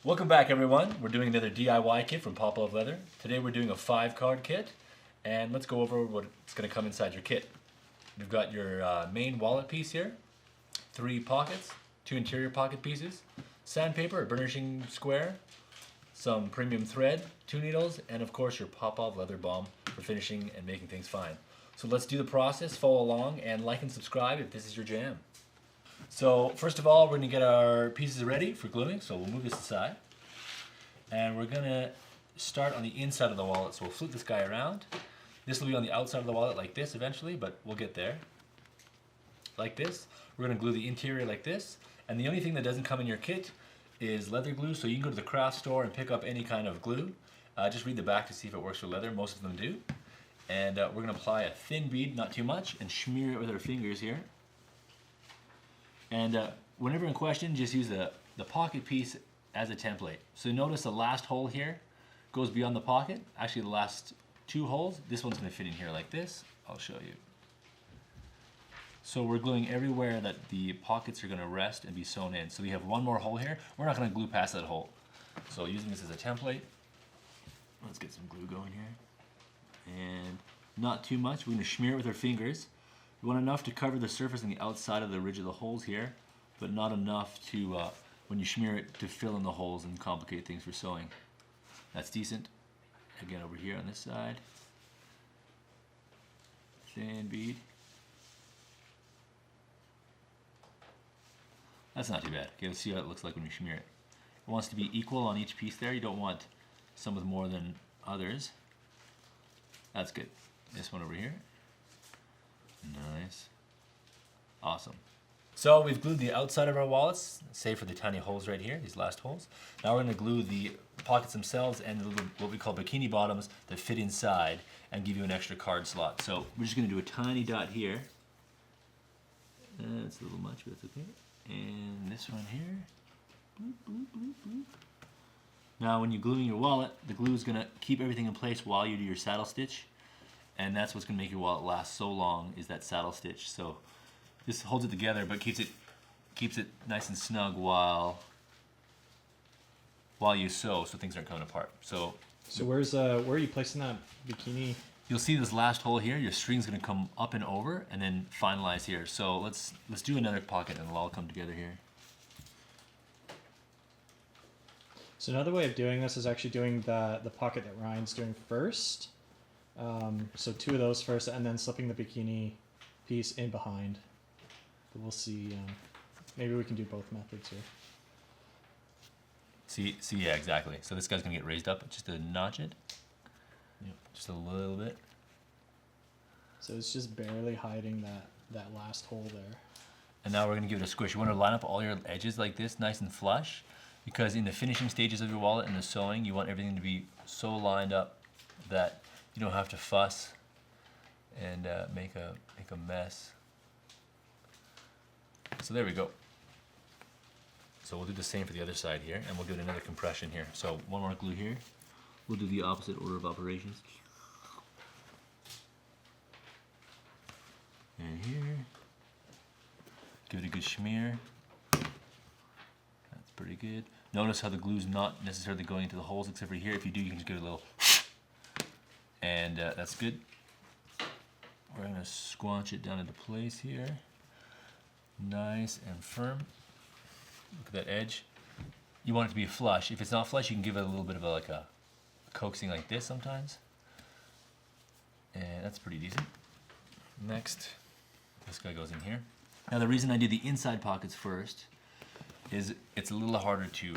Welcome back, everyone. We're doing another DIY kit from Popov Leather. Today we're doing a 5-card kit, and let's go over what's going to come inside your kit. You've got your main wallet piece here, 3 pockets, 2 interior pocket pieces, sandpaper, a burnishing square, some premium thread, 2 needles, and of course your Popov Leather Balm for finishing and making things fine. So let's do the process, follow along, and like and subscribe if this is your jam. So first of all, we're going to get our pieces ready for gluing, so we'll move this aside. And we're going to start on the inside of the wallet, so we'll flip this guy around. This will be on the outside of the wallet like this eventually, but we'll get there. Like this. We're going to glue the interior like this. And the only thing that doesn't come in your kit is leather glue, so you can go to the craft store and pick up any kind of glue. Just read the back to see if it works for leather. Most of them do. And we're going to apply a thin bead, not too much, and smear it with our fingers here. And whenever in question, just use the pocket piece as a template. So notice the last hole here goes beyond the pocket. Actually, the last 2 holes, this one's going to fit in here like this. I'll show you. So we're gluing everywhere that the pockets are going to rest and be sewn in. So we have 1 more hole here. We're not going to glue past that hole. So using this as a template, let's get some glue going here. And not too much. We're going to smear it with our fingers. You want enough to cover the surface on the outside of the ridge of the holes here, but not enough to, when you smear it, to fill in the holes and complicate things for sewing. That's decent. Again, over here on this side. Thin bead. That's not too bad. Okay, let's see how it looks like when you smear it. It wants to be equal on each piece there. You don't want some with more than others. That's good. This one over here. Nice. Awesome. So we've glued the outside of our wallets, save for the tiny holes right here, these last holes. Now we're going to glue the pockets themselves and the little, what we call bikini bottoms that fit inside and give you an extra card slot. So we're just going to do a tiny dot here. That's a little much, but it's okay. And this one here. Bloop, bloop, bloop, bloop. Now when you're gluing your wallet, the glue is going to keep everything in place while you do your saddle stitch. And that's what's going to make your wallet last so long, is that saddle stitch. So this holds it together, but keeps it nice and snug while you sew, so things aren't coming apart. So where are you placing that bikini? You'll see this last hole here. Your string's going to come up and over, and then finalize here. So let's do another pocket, and it'll all come together here. So another way of doing this is actually doing the pocket that Ryan's doing first. So 2 of those first, and then slipping the bikini piece in behind. But we'll see. Maybe we can do both methods here. See, yeah, exactly. So this guy's gonna get raised up just to notch it. Yep, just a little bit. So it's just barely hiding that last hole there. And now we're gonna give it a squish. You want to line up all your edges like this, nice and flush, because in the finishing stages of your wallet and the sewing, you want everything to be so lined up that you don't have to fuss and make a mess. So there we go. So we'll do the same for the other side here, and we'll give it another compression here. So 1 more glue here. We'll do the opposite order of operations. And here. Give it a good smear. That's pretty good. Notice how the glue's not necessarily going into the holes except for here. If you do, you can just give it a little, and that's good. We're going to squanch it down into place here. Nice and firm. Look at that edge. You want it to be flush. If it's not flush, you can give it a little bit of like a coaxing like this sometimes. And that's pretty decent. Next, this guy goes in here. Now the reason I did the inside pockets first is it's a little harder to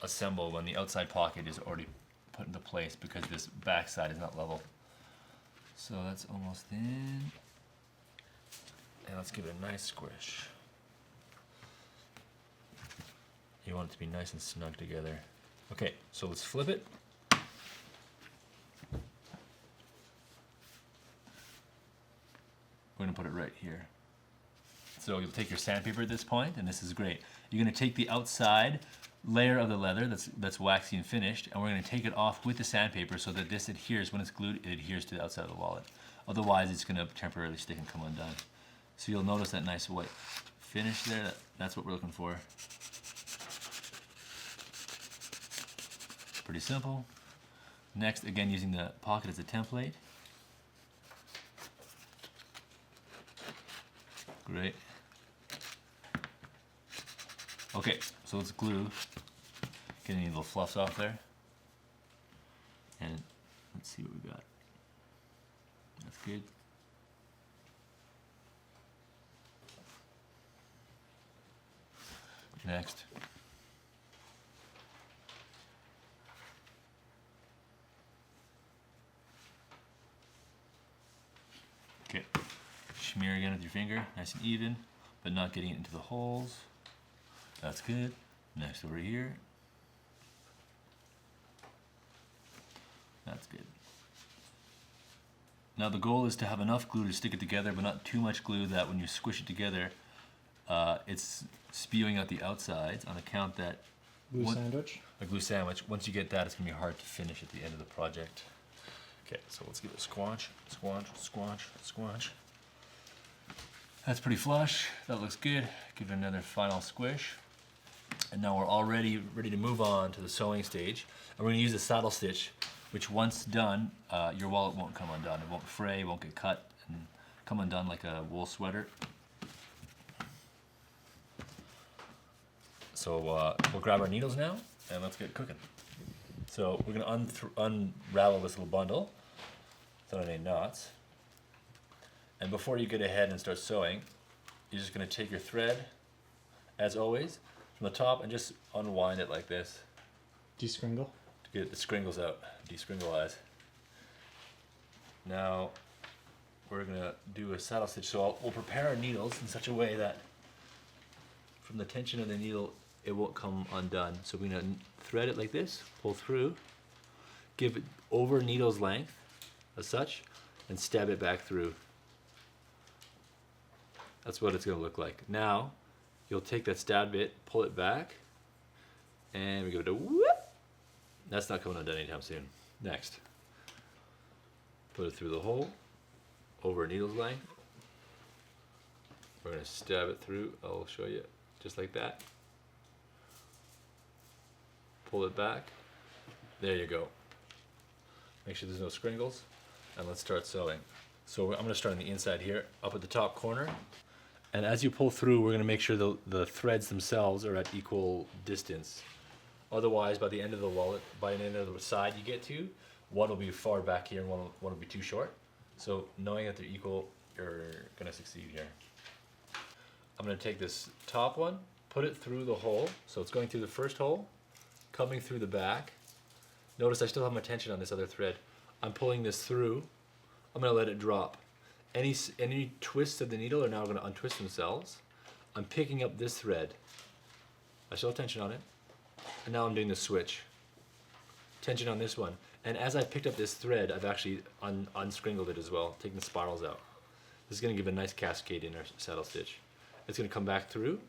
assemble when the outside pocket is already put into place, because this back side is not level. So that's almost in. And let's give it a nice squish. You want it to be nice and snug together. Okay, so let's flip it. We're gonna put it right here. So you'll take your sandpaper at this point, and this is great. You're gonna take the outside layer of the leather that's waxy and finished, and we're gonna take it off with the sandpaper so that this adheres, when it's glued, it adheres to the outside of the wallet. Otherwise, it's gonna temporarily stick and come undone. So you'll notice that nice white finish there. That's what we're looking for. Pretty simple. Next, again, using the pocket as a template. Great. Okay, so let's glue. Get any little fluffs off there. And let's see what we got. That's good. Next. Okay. Smear again with your finger, nice and even, but not getting it into the holes. That's good. Next over here. That's good. Now the goal is to have enough glue to stick it together, but not too much glue that when you squish it together, it's spewing out the outsides on account that Glue sandwich? a glue sandwich. Once you get that, it's gonna be hard to finish at the end of the project. Okay, so let's give it a squanch, squanch, squanch, squanch. That's pretty flush. That looks good. Give it another final squish. And now we're already ready to move on to the sewing stage. And we're gonna use a saddle stitch, which once done, your wallet won't come undone. It won't fray, it won't get cut, and come undone like a wool sweater. So we'll grab our needles now, and let's get cooking. So we're gonna unravel this little bundle without any knots. And before you get ahead and start sewing, you're just gonna take your thread, as always, from the top and just unwind it like this. Descringle? To get the scringles out, de-scringleize. Now, we're gonna do a saddle stitch. So we'll prepare our needles in such a way that from the tension of the needle, it won't come undone. So we're gonna thread it like this, pull through, give it over needle's length, as such, and stab it back through. That's what it's gonna look like. Now, you'll take that stab bit, pull it back, and we go to whoop. That's not coming undone anytime soon. Next, put it through the hole, over needle's length. We're gonna stab it through, I'll show you, just like that. Pull it back, there you go. Make sure there's no scringles, and let's start sewing. So I'm gonna start on the inside here, up at the top corner. And as you pull through, we're gonna make sure the threads themselves are at equal distance. Otherwise, by the end of the wallet, by the end of the side you get to, one will be far back here and one will be too short. So knowing that they're equal, you're gonna succeed here. I'm gonna take this top one, put it through the hole. So it's going through the first hole, coming through the back. Notice I still have my tension on this other thread. I'm pulling this through. I'm gonna let it drop. Any twists of the needle are now gonna untwist themselves. I'm picking up this thread. I still have tension on it. And now I'm doing the switch. Tension on this one. And as I picked up this thread, I've actually unscringled it as well, taking the spirals out. This is gonna give a nice cascade in our saddle stitch. It's gonna come back through.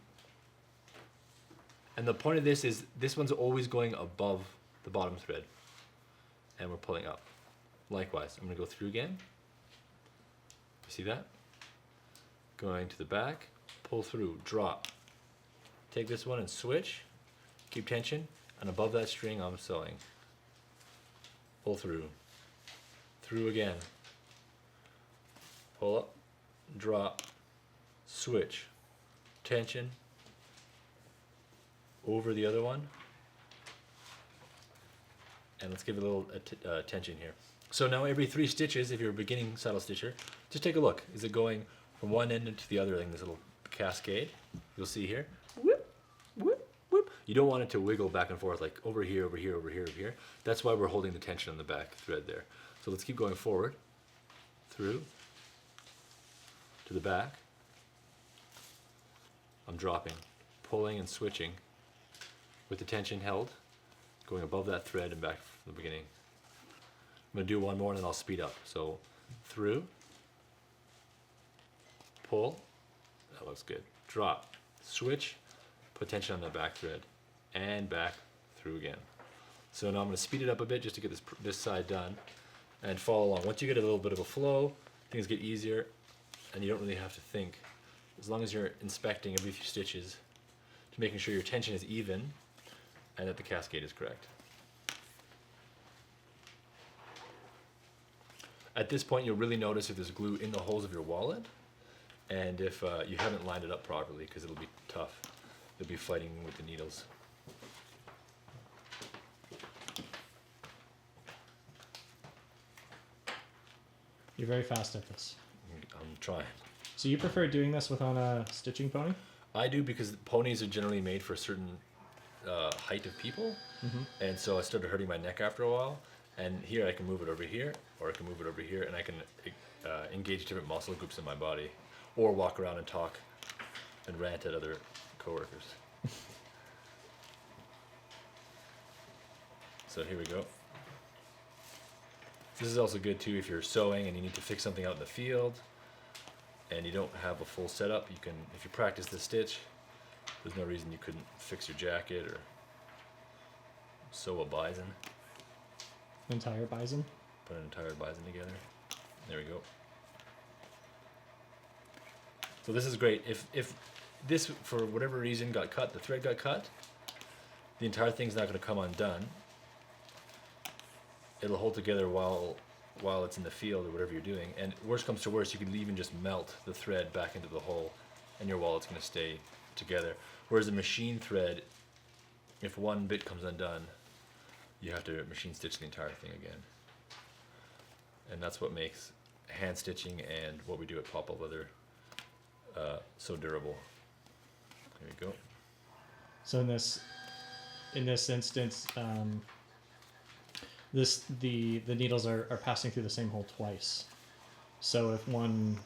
And the point of this is, this one's always going above the bottom thread. And we're pulling up. Likewise, I'm gonna go through again. You see that? Going to the back, pull through, drop. Take this one and switch, keep tension, and above that string I'm sewing. Pull through, through again. Pull up, drop, switch, tension, over the other one. And let's give it a little tension here. So now every 3 stitches, if you're a beginning saddle stitcher, just take a look. Is it going from one end to the other, like this little cascade? You'll see here. Whoop, whoop, whoop. You don't want it to wiggle back and forth like over here, over here, over here, over here. That's why we're holding the tension on the back thread there. So let's keep going forward, through, to the back. I'm dropping, pulling and switching with the tension held, going above that thread and back from the beginning. I'm gonna do one more and then I'll speed up. So through, pull, that looks good. Drop, switch, put tension on that back thread, and back through again. So now I'm gonna speed it up a bit just to get this side done and follow along. Once you get a little bit of a flow, things get easier and you don't really have to think. As long as you're inspecting every few stitches to making sure your tension is even and that the cascade is correct. At this point, you'll really notice if there's glue in the holes of your wallet, and if you haven't lined it up properly, because it'll be tough. You'll be fighting with the needles. You're very fast at this. I'm trying. So you prefer doing this with on a stitching pony? I do, because ponies are generally made for a certain height of people, and so I started hurting my neck after a while. And here I can move it over here, or I can move it over here, and I can engage different muscle groups in my body, or walk around and talk and rant at other coworkers. So here we go. This is also good too if you're sewing and you need to fix something out in the field and you don't have a full setup. You can, if you practice the stitch, there's no reason you couldn't fix your jacket or sew a bison. Entire bison? Put an entire bison together. There we go. So this is great. If this, for whatever reason, got cut, the thread got cut, the entire thing's not going to come undone. It'll hold together while it's in the field or whatever you're doing. And worst comes to worst, you can even just melt the thread back into the hole and your wallet's going to stay together. Whereas a machine thread, if one bit comes undone, you have to machine stitch the entire thing again. And that's what makes hand stitching and what we do at Popov Leather so durable. There we go. So in this instance, the needles are passing through the same hole twice. So if one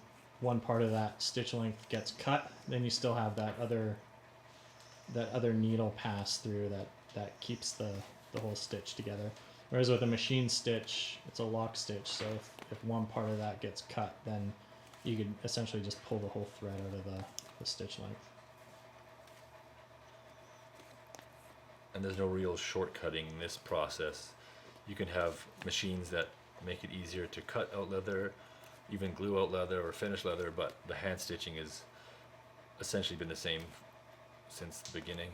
part of that stitch length gets cut, then you still have that other needle pass through that keeps the whole stitch together. Whereas with a machine stitch, it's a lock stitch, so if one part of that gets cut, then you could essentially just pull the whole thread out of the stitch length. And there's no real shortcutting this process. You can have machines that make it easier to cut out leather, even glue out leather or finish leather, but the hand stitching has essentially been the same since the beginning.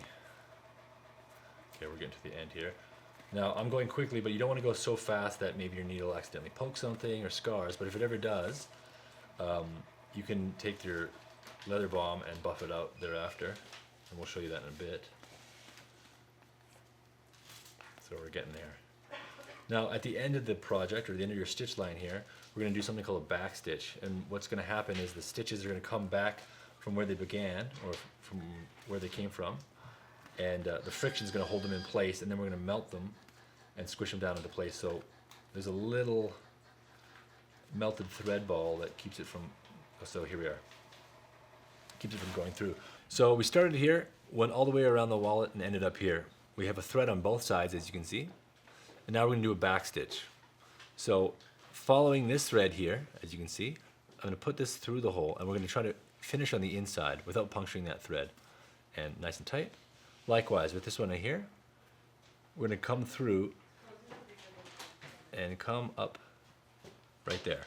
Okay, we're getting to the end here. Now I'm going quickly, but you don't want to go so fast that maybe your needle accidentally pokes something or scars, but if it ever does, you can take your leather balm and buff it out thereafter, and we'll show you that in a bit. So we're getting there. Now at the end of the project, or the end of your stitch line here, we're going to do something called a back stitch, and what's going to happen is the stitches are going to come back from where they began, or from where they came from, and the friction is going to hold them in place, and then we're going to melt them and squish them down into place. So there's a little melted thread ball that keeps it from, so here we are, keeps it from going through. So we started here, went all the way around the wallet and ended up here. We have a thread on both sides, as you can see, and now we're going to do a back stitch. So following this thread here, as you can see, I'm going to put this through the hole, and we're going to try to finish on the inside without puncturing that thread, and nice and tight. Likewise with this one right here, we're going to come through and come up right there.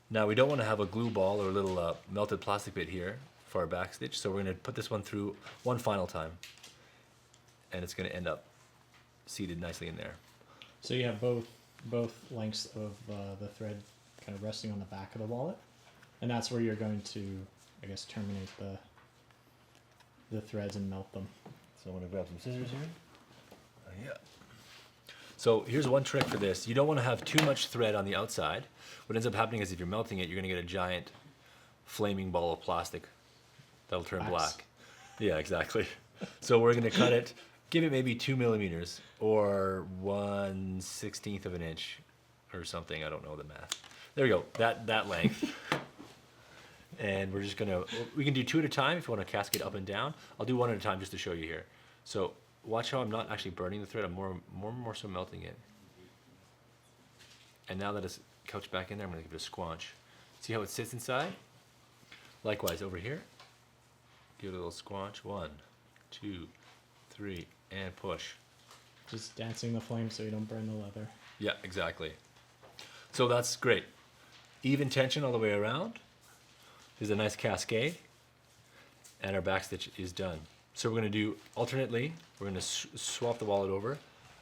Now we don't want to have a glue ball or a little melted plastic bit here for our back stitch, so we're going to put this one through one final time, and it's going to end up seated nicely in there. So you have both lengths of the thread kind of resting on the back of the wallet, and that's where you're going to, I guess, terminate the threads and melt them. So I'm going to grab some scissors here. Yeah. So here's one trick for this. You don't want to have too much thread on the outside. What ends up happening is if you're melting it, you're going to get a giant flaming ball of plastic that'll turn black. Yeah, exactly. So we're going to cut it, give it maybe 2 millimeters or 1/16 of an inch or something. I don't know the math. There we go, that length. And we're just going to, we can do 2 at a time if you want to cascade up and down. I'll do 1 at a time just to show you here. So watch how I'm not actually burning the thread, I'm more so melting it. And now that it's couched back in there, I'm going to give it a squanch. See how it sits inside? Likewise over here, give it a little squanch. 1, 2, 3, and push. Just dancing the flame so you don't burn the leather. Yeah, exactly. So that's great. Even tension all the way around. There's a nice cascade, and our back stitch is done. So we're going to do alternately. We're going to swap the wallet over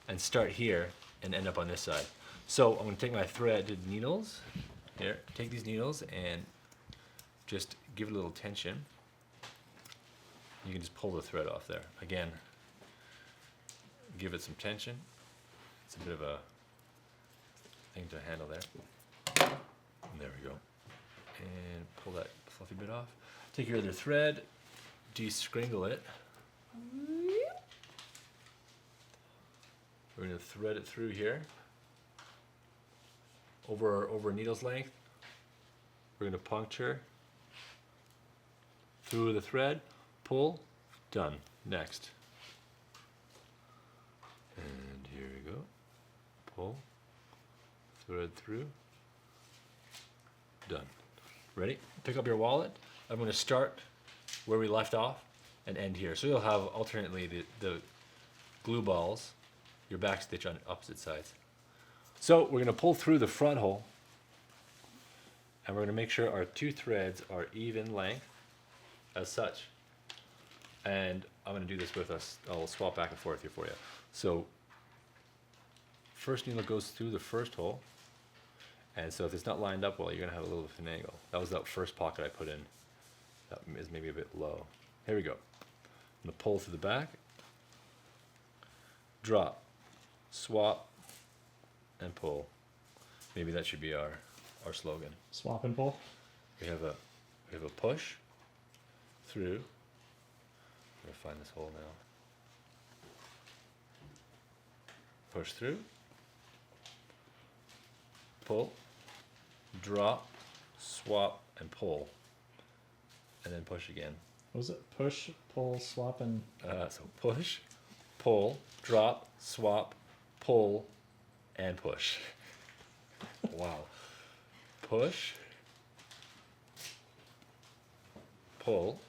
and start here and end up on this side. So I'm going to take my threaded needles. Here, take these needles and just give it a little tension. You can just pull the thread off there. Again, give it some tension. It's a bit of a thing to handle there. And there we go. And pull that fluffy bit off. Take your other thread, de-scringle it. We're going to thread it through here. Over a needle's length. We're going to puncture through the thread, pull, done. Next. And here we go. Pull, thread through, done. Ready? Pick up your wallet. I'm going to start where we left off and end here. So you'll have alternately the glue balls, your back stitch on opposite sides. So we're going to pull through the front hole, and we're going to make sure our two threads are even length as such. And I'm going to do this with us. I'll swap back and forth here for you. So first needle goes through the first hole, and so if it's not lined up well, you're going to have a little bit of an angle. That was that first pocket I put in. That is maybe a bit low. Here we go. I'm going to pull through the back, drop, swap, and pull. Maybe that should be our slogan. Swap and pull. We have a push through. I'm gonna find this hole now. Push through. Pull. Drop. Swap and pull. And then push again. What was it? Push, pull, swap, and... So push, pull, drop, swap, pull, and push. Wow. Push, pull.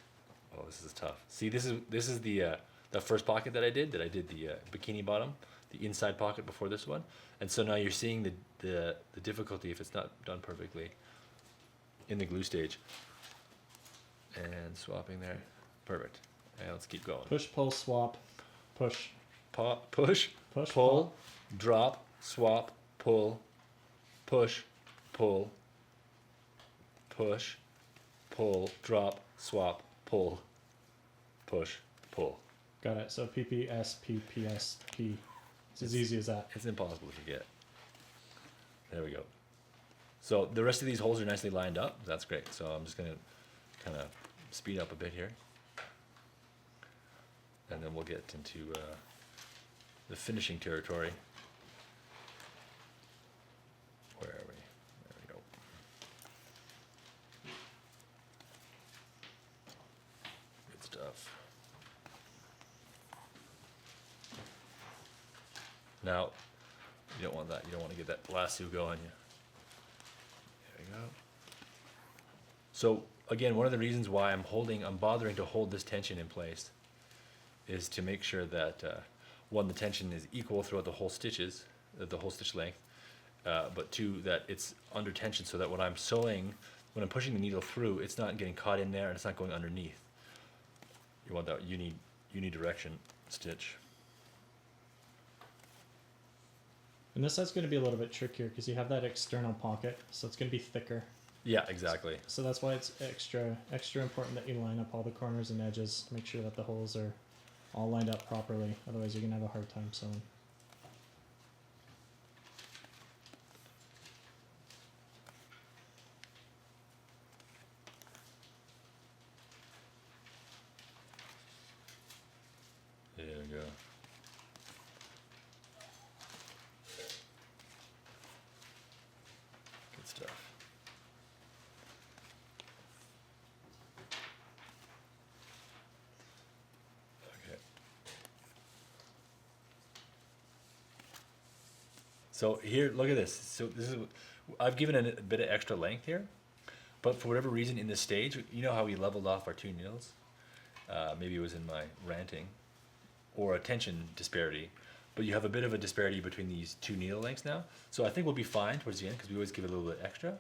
Oh, this is tough. See, this is the first pocket that I did the bikini bottom, the inside pocket before this one, and so now you're seeing the difficulty if it's not done perfectly in the glue stage. And swapping there, perfect. And let's keep going. Push, pull, swap, push. Push, Push, pull, drop, swap, pull, push, pull, push, pull, drop, swap, pull, push, pull. Got it. So P, P, S, P, P, S, P. It's as easy as that. It's impossible to forget. There we go. So the rest of these holes are nicely lined up. That's great. So I'm just going to kind of speed up a bit here. And then we'll get into the finishing territory. Where are we? There we go. Good stuff. Now, you don't want that. You don't want to get that lasso going. There we go. So again, one of the reasons why I'm bothering to hold this tension in place is to make sure that one, the tension is equal throughout the whole stitches, the whole stitch length, but two, that it's under tension so that when I'm sewing, when I'm pushing the needle through, it's not getting caught in there and it's not going underneath. You want that unidirection stitch. And this side's going to be a little bit trickier because you have that external pocket, so it's going to be thicker. Yeah, exactly. So that's why it's extra important that you line up all the corners and edges. Make sure that the holes are all lined up properly. Otherwise, you're going to have a hard time sewing. There we go. Good stuff. Okay. So here, look at this. So this is, I've given it a bit of extra length here, but for whatever reason in this stage, you know how we leveled off our two needles? Maybe it was in my ranting, or a tension disparity, but you have a bit of a disparity between these two needle lengths now. So I think we'll be fine towards the end because we always give it a little bit extra.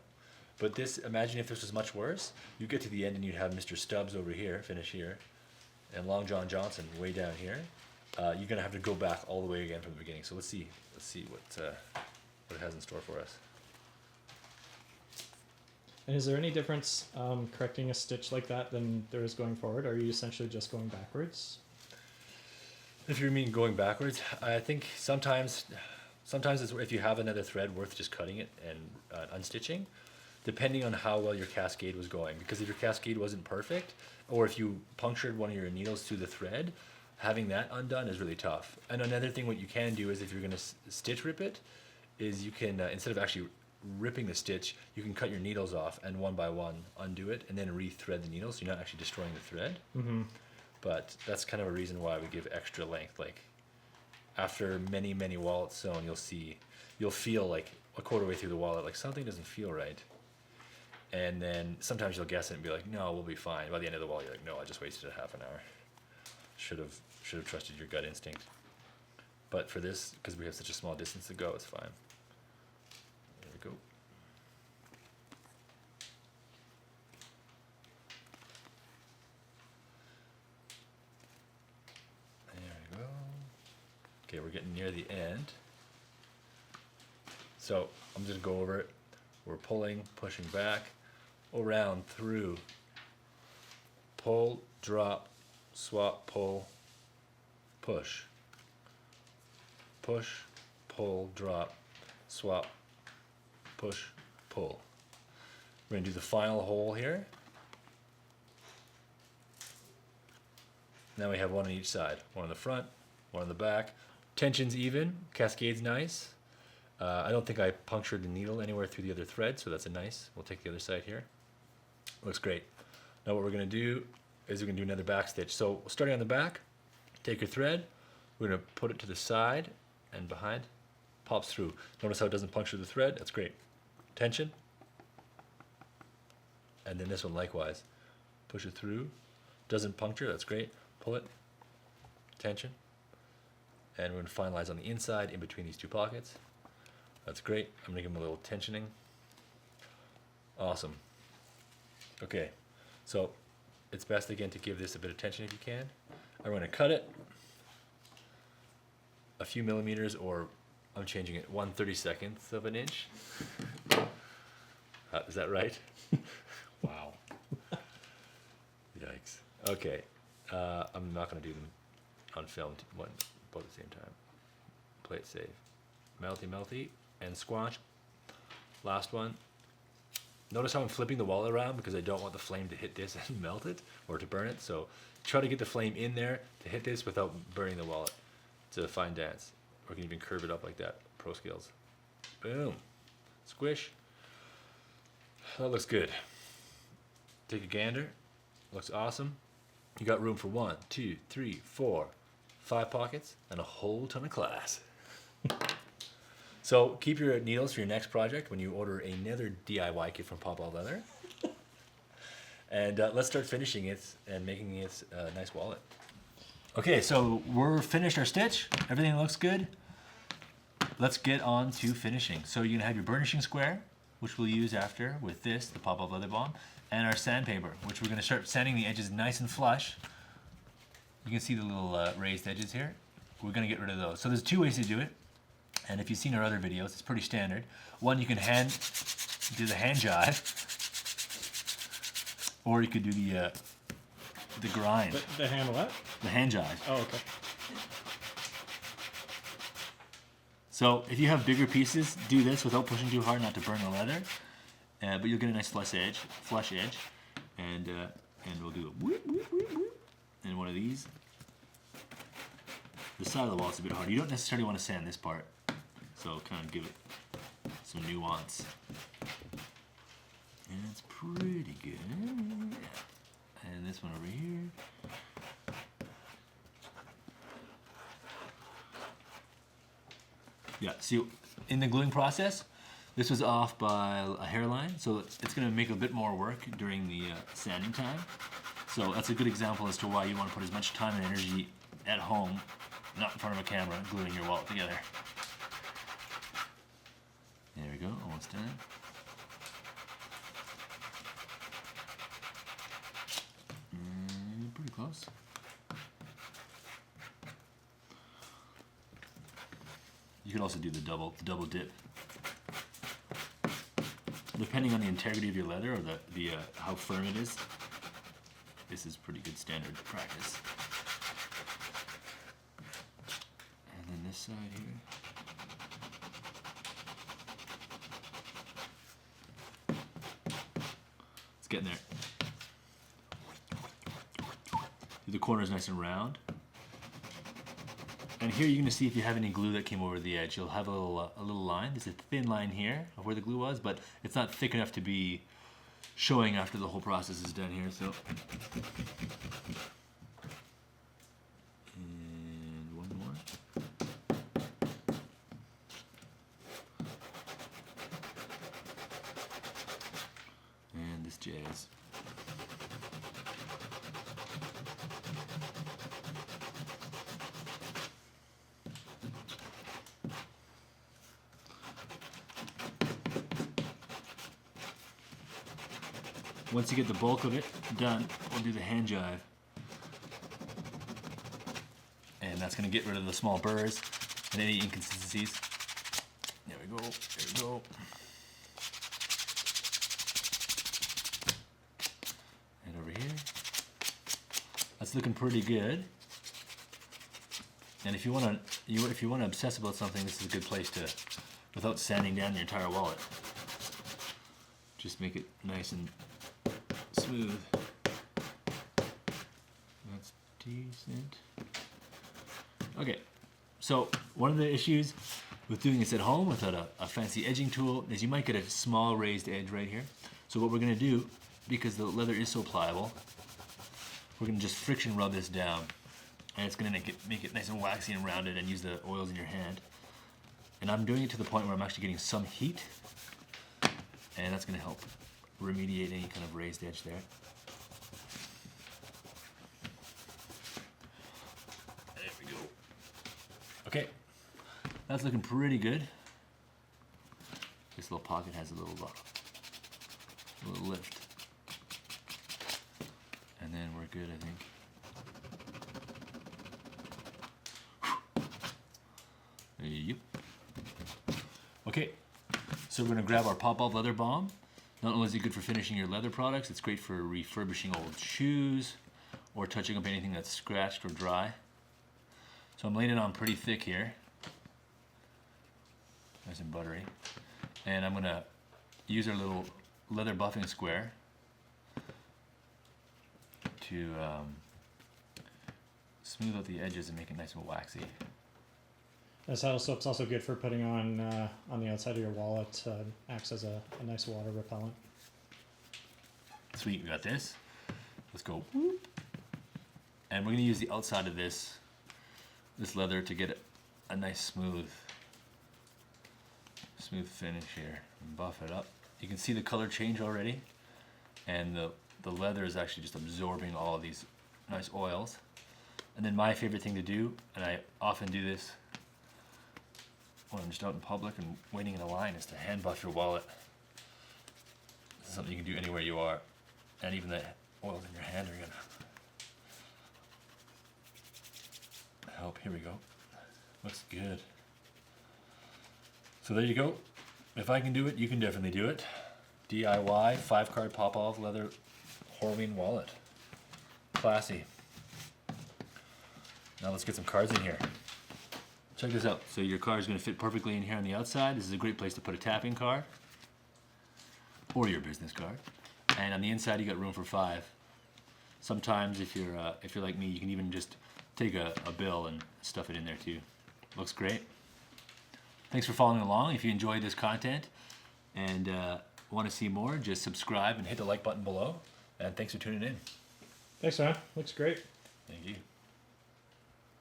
But this, imagine if this was much worse, you get to the end and you'd have Mr. Stubbs over here, finish here, and Long John Johnson way down here. You're gonna have to go back all the way again from the beginning. So let's see what what it has in store for us. And is there any difference correcting a stitch like that than there is going forward? Or are you essentially just going backwards? If you mean going backwards, I think sometimes it's if you have another thread worth just cutting it and unstitching, depending on how well your cascade was going. Because if your cascade wasn't perfect, or if you punctured one of your needles through the thread, having that undone is really tough. And another thing what you can do is if you're going to stitch rip it, is you can, instead of actually ripping the stitch, you can cut your needles off and one by one undo it and then rethread the needle, so you're not actually destroying the thread. Mm-hmm. But that's kind of a reason why we give extra length. Like after many wallets sewn, you'll feel like a quarter way through the wallet like something doesn't feel right, and then sometimes you'll guess it and be like, no, we'll be fine. By the end of the wallet, you're like, no, I just wasted a half an hour. Should have trusted your gut instinct. But for this, because we have such a small distance to go, it's fine. There we go. There we go. Okay, we're getting near the end. So I'm just gonna go over it. We're pulling, pushing back, around, through, pull, drop, swap, pull, push. Push, pull, drop, swap, push, pull. We're going to do the final hole here. Now we have one on each side. One on the front, one on the back. Tension's even, cascade's nice. I don't think I punctured the needle anywhere through the other thread, so that's a nice. We'll take the other side here. Looks great. Now what we're going to do is we're going to do another back stitch. So starting on the back, take your thread, we're going to put it to the side and behind, pops through. Notice how it doesn't puncture the thread? That's great. Tension. And then this one likewise. Push it through. Doesn't puncture, that's great. Pull it. Tension. And we're going to finalize on the inside in between these two pockets. That's great. I'm going to give them a little tensioning. Awesome. Okay, so it's best again to give this a bit of tension if you can. I'm going to cut it a few millimeters, or I'm changing it 1/32 of an inch. Is that right? Wow. Yikes. Okay, I'm not going to do them on film both at the same time. Play it safe. Melty, and squash. Last one. Notice how I'm flipping the wallet around because I don't want the flame to hit this and melt it or to burn it. So try to get the flame in there to hit this without burning the wallet. It's a fine dance. Or you can even curve it up like that. Pro skills. Boom. Squish. That looks good. Take a gander. Looks awesome. You got room for 1, 2, 3, 4, 5 pockets and a whole ton of class. So keep your needles for your next project when you order another DIY kit from Popov Leather. And let's start finishing it and making it a nice wallet. Okay, so we're finished our stitch. Everything looks good. Let's get on to finishing. So you're gonna have your burnishing square, which we'll use after with this, the Popov Leather Balm, and our sandpaper, which we're gonna start sanding the edges nice and flush. You can see the little raised edges here. We're gonna get rid of those. So there's 2 ways to do it. And if you've seen our other videos, it's pretty standard. One, you can do the hand jive, or you could do the grind. The hand what? The hand jive. Oh, okay. So if you have bigger pieces, do this without pushing too hard, not to burn the leather. But you'll get a nice flush edge, and we'll do a whoop, whoop, whoop, whoop. And one of these. The side of the wall is a bit hard. You don't necessarily want to sand this part. So kind of give it some nuance. And it's pretty good. And this one over here. Yeah, see, in the gluing process, this was off by a hairline, so it's going to make a bit more work during the sanding time. So that's a good example as to why you want to put as much time and energy at home, not in front of a camera, gluing your wallet together. There we go, almost done. Pretty close. You could also do the double dip depending on the integrity of your leather or the how firm it is, this is pretty good standard practice. And then this side here. It's getting there. The corner is nice and round. And here you're going to see if you have any glue that came over the edge. You'll have a little line. There's a thin line here of where the glue was, but it's not thick enough to be showing after the whole process is done here. So, and one more. And this jazz. Once you get the bulk of it done, we'll do the hand jive. And that's going to get rid of the small burrs and any inconsistencies. There we go, there we go. And over here. That's looking pretty good. And if you want to obsess about something, this is a good place to, without sanding down your entire wallet. Just make it nice and smooth. That's decent. Okay, so one of the issues with doing this at home without a fancy edging tool is you might get a small raised edge right here. So what we're going to do, because the leather is so pliable, we're going to just friction rub this down, and it's going to make it nice and waxy and rounded, and use the oils in your hand. And I'm doing it to the point where I'm actually getting some heat, and that's going to help remediate any kind of raised edge there. There we go. Okay, that's looking pretty good. This little pocket has a little lift. And then we're good, I think. Yep. Okay, so we're going to grab our Popov leather balm. Not only is it good for finishing your leather products, it's great for refurbishing old shoes or touching up anything that's scratched or dry. So I'm laying it on pretty thick here. Nice and buttery. And I'm going to use our little leather buffing square to smooth out the edges and make it nice and waxy. This soap's also good for putting on the outside of your wallet. Acts as a nice water repellent. Sweet, we got this. Let's go. And we're going to use the outside of this leather to get a nice smooth finish here. And buff it up. You can see the color change already, and the leather is actually just absorbing all of these nice oils. And then my favorite thing to do, and I often do this when I'm just out in public and waiting in a line, is to hand buff your wallet. This is something you can do anywhere you are, and even the oils in your hand are gonna help. Here we go. Looks good. So there you go. If I can do it, you can definitely do it. DIY 5-card Popov leather Horween wallet. Classy. Now let's get some cards in here. Check this out. So your card is going to fit perfectly in here on the outside. This is a great place to put a tapping card or your business card. And on the inside, you got room for 5. Sometimes, if you're like me, you can even just take a bill and stuff it in there too. Looks great. Thanks for following along. If you enjoyed this content and want to see more, just subscribe and hit the like button below. And thanks for tuning in. Thanks, man. Looks great. Thank you.